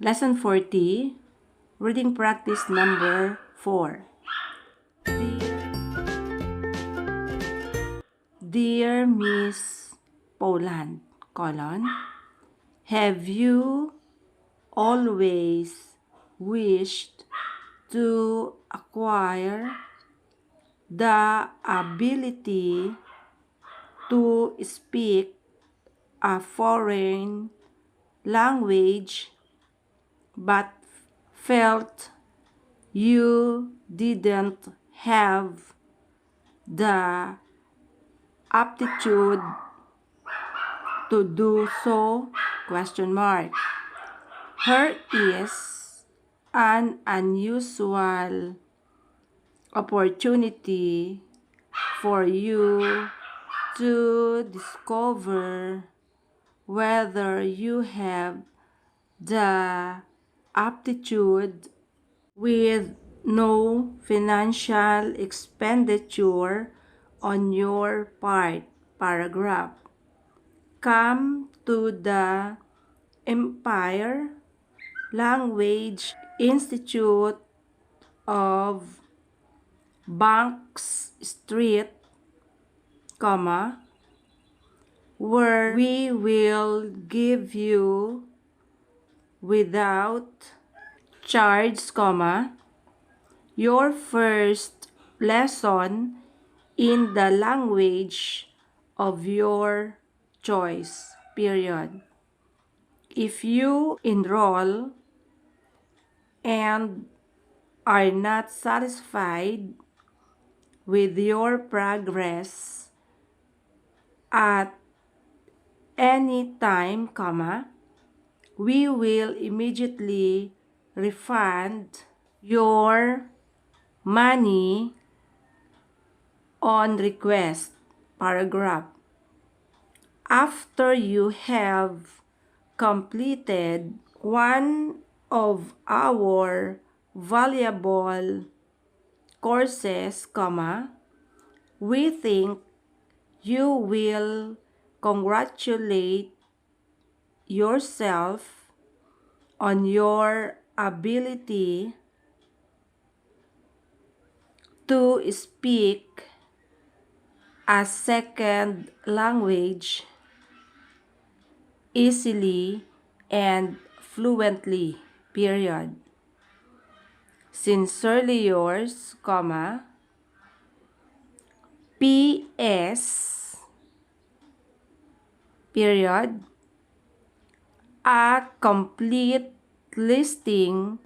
Lesson 40, reading practice number 4. Dear Miss Poland, have you always wished to acquire the ability to speak a foreign language but felt you didn't have the aptitude to do so? Here is an unusual opportunity for you to discover whether you have the aptitude with no financial expenditure on your part. Paragraph. Come to the Empire Language Institute of Banks Street, where we will give you without charge, your first lesson in the language of your choice, period. If you enroll and are not satisfied with your progress at any time, we will immediately refund your money on request. Paragraph. After you have completed one of our valuable courses, we think you will congratulate yourself on your ability to speak a second language easily and fluently, period. Sincerely yours, P.S. period. A complete listing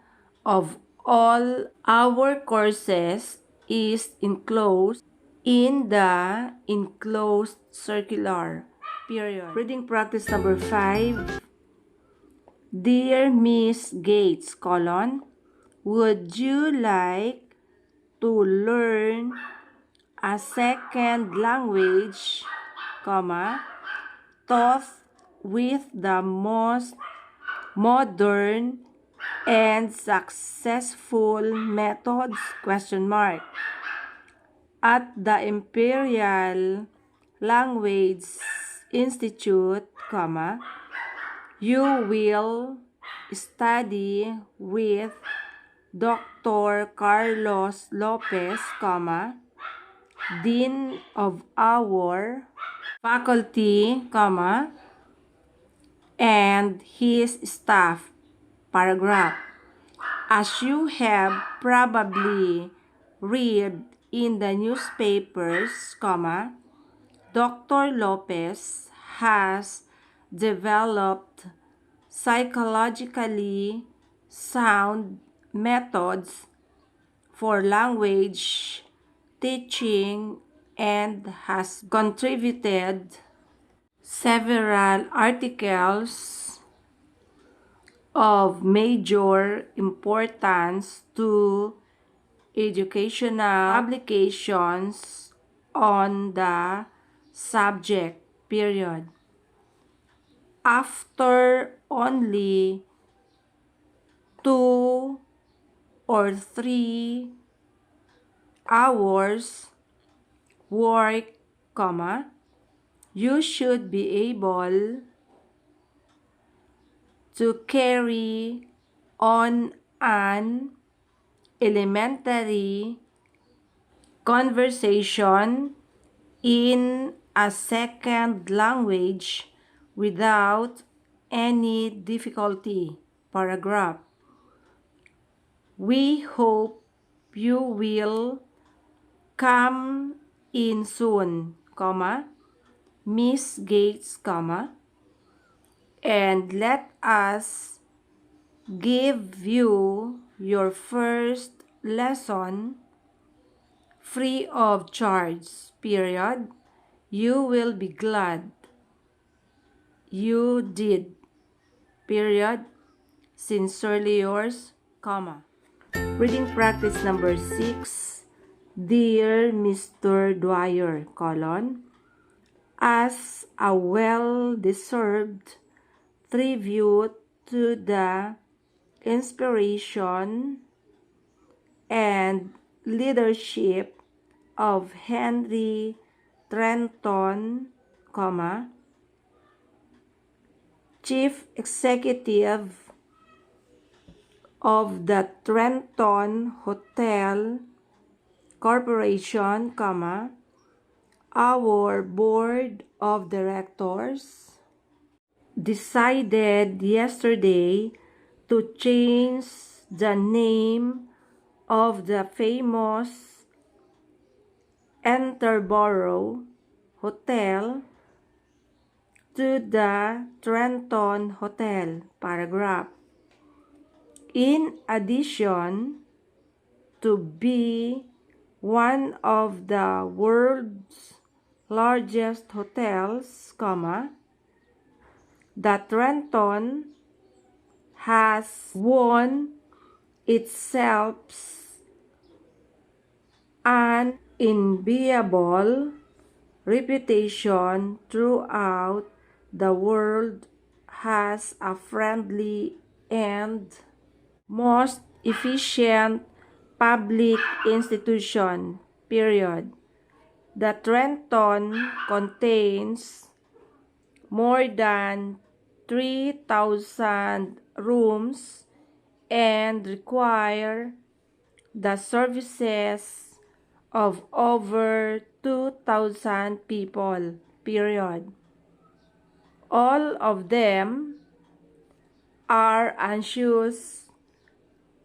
of all our courses is enclosed in the enclosed circular, period. Reading practice number 5. Dear Miss Gates, would you like to learn a second language, taught with the most modern and successful methods, at the Imperial Language Institute, you will study with Dr. Carlos Lopez, Dean of our faculty, and his staff. Paragraph. As you have probably read in the newspapers, Dr. Lopez has developed psychologically sound methods for language teaching and has contributed several articles of major importance to educational publications on the subject, period. After only 2 or 3 hours work, you should be able to carry on an elementary conversation in a second language without any difficulty. Paragraph. We hope you will come in soon, Miss Gates, and let us give you your first lesson free of charge, period. You will be glad you did, period. Sincerely yours, Reading practice number 6. Dear Mr. Dwyer, as a well-deserved tribute to the inspiration and leadership of Henry Trenton, Chief Executive of the Trenton Hotel Corporation, our board of directors decided yesterday to change the name of the famous Enterborough Hotel to the Trenton Hotel, paragraph. In addition to be one of the world's largest hotels, the Trenton has won itself an enviable reputation throughout the world as a friendly and most efficient public institution, period. The Trenton contains more than 3,000 rooms and require the services of over 2,000 people, period. All of them are anxious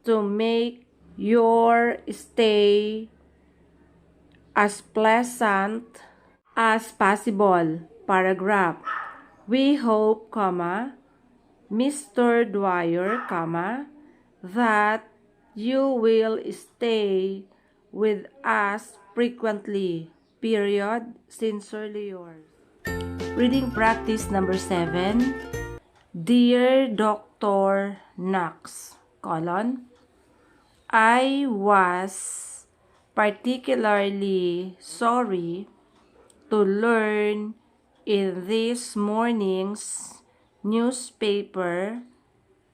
to make your stay as pleasant as possible, paragraph. We hope, Mr. Dwyer, that you will stay with us frequently, period. Sincerely yours. Reading practice number 7. Dear Dr. Knox, I was particularly sorry to learn in this morning's newspaper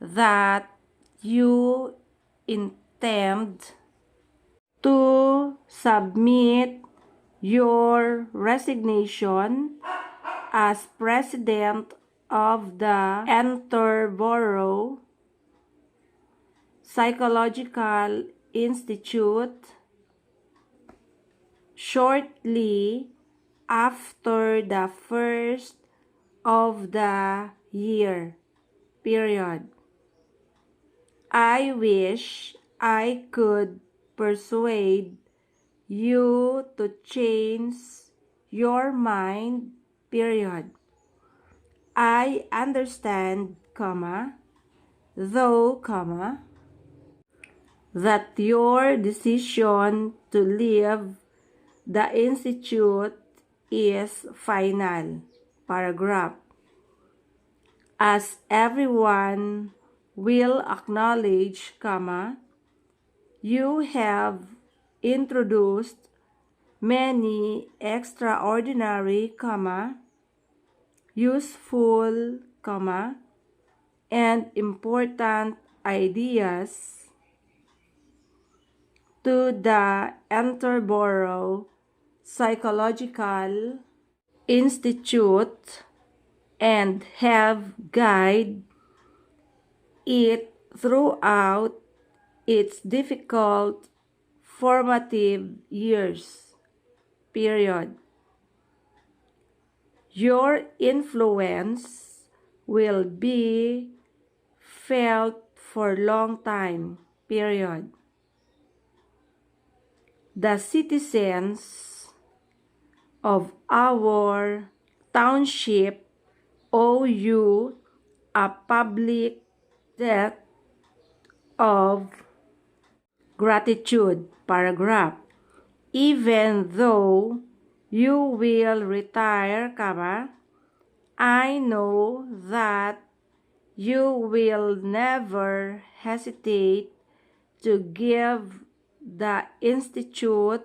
that you intend to submit your resignation as president of the Enterborough Psychological Institute shortly after the first of the year, period. I wish I could persuade you to change your mind, period. I understand, though, that your decision to leave the institute is final, paragraph. As everyone will acknowledge, you have introduced many extraordinary, useful, and important ideas to the Enterborough Psychological Institute and have guided it throughout its difficult formative years, period. Your influence will be felt for a long time, period. The citizens of our township owe you a public debt of gratitude, paragraph. Even though you will retire, I know that you will never hesitate to give the Institute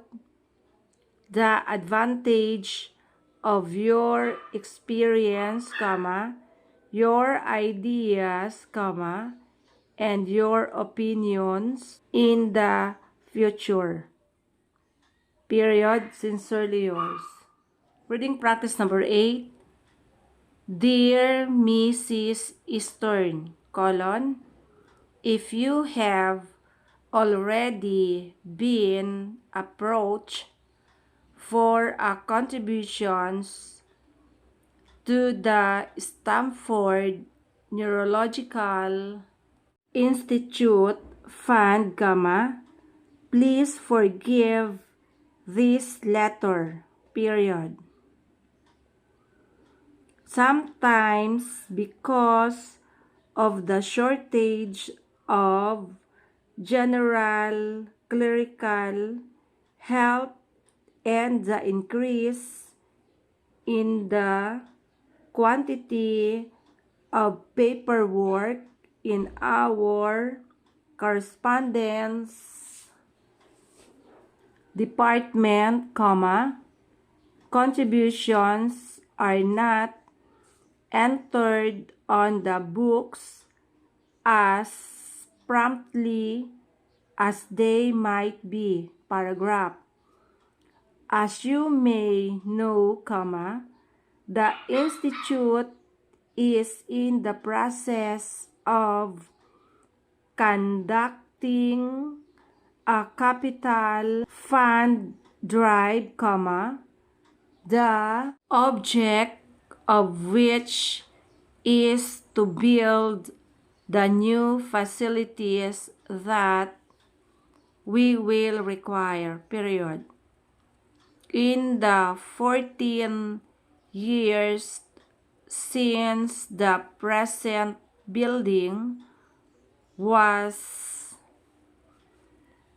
the advantage of your experience, your ideas, and your opinions in the future. Period. Sincerely yours. Reading practice number 8. Dear Mrs. Eastern, if you have already been approached for contributions to the Stanford Neurological Institute Fund, please forgive this letter, period. Sometimes because of the shortage of general clerical help and the increase in the quantity of paperwork in our correspondence department, contributions are not entered on the books as promptly as they might be, paragraph. As you may know, the Institute is in the process of conducting a capital fund drive, the object of which is to build the new facilities that we will require, period. In the 14 years since the present building was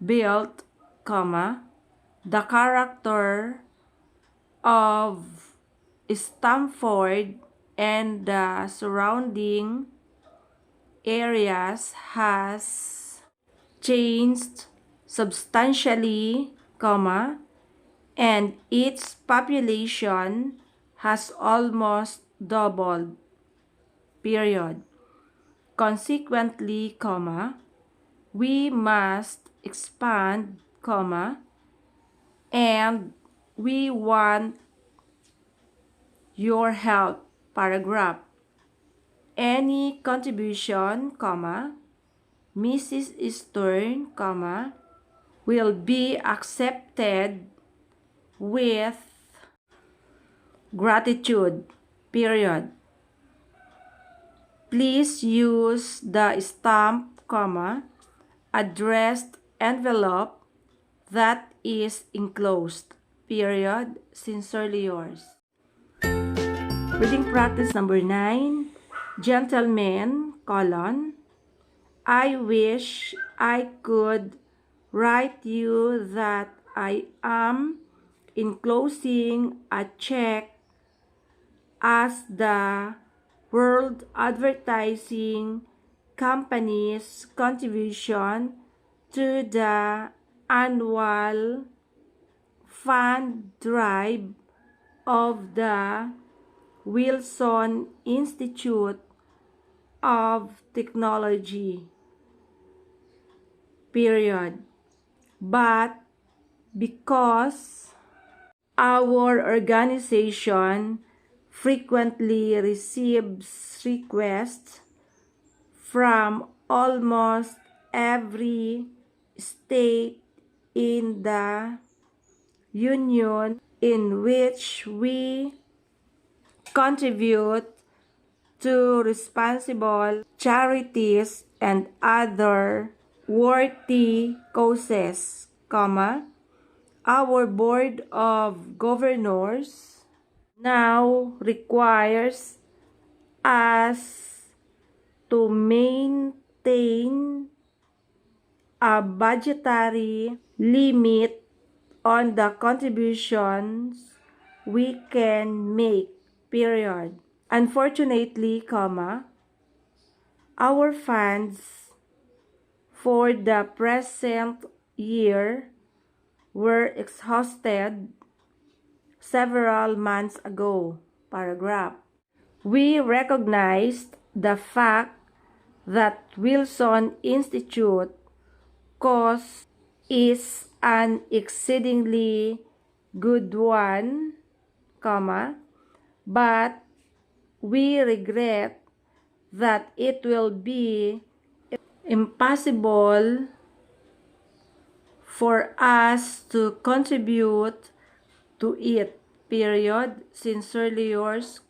built, the character of Stanford and the surrounding areas has changed substantially, and its population has almost doubled, period. Consequently, we must expand, and we want your help, paragraph. Any contribution, Mrs. Eastern, will be accepted with gratitude, period. Please use the stamp, addressed envelope that is enclosed, period. Sincerely yours. Reading practice number 9. Gentlemen, I wish I could write you that I am enclosing a check as the World Advertising Company's contribution to the annual fund drive of the Wilson Institute of Technology, period. But because our organization frequently receives requests from almost every state in the Union in which we contribute to responsible charities and other worthy causes, our Board of Governors now requires us to maintain a budgetary limit on the contributions we can make, period. Unfortunately, our funds for the present year were exhausted several months ago, paragraph. We recognized the fact that Wilson Institute cost is an exceedingly good one, but we regret that it will be impossible for us to contribute to it, period. Sincerely yours,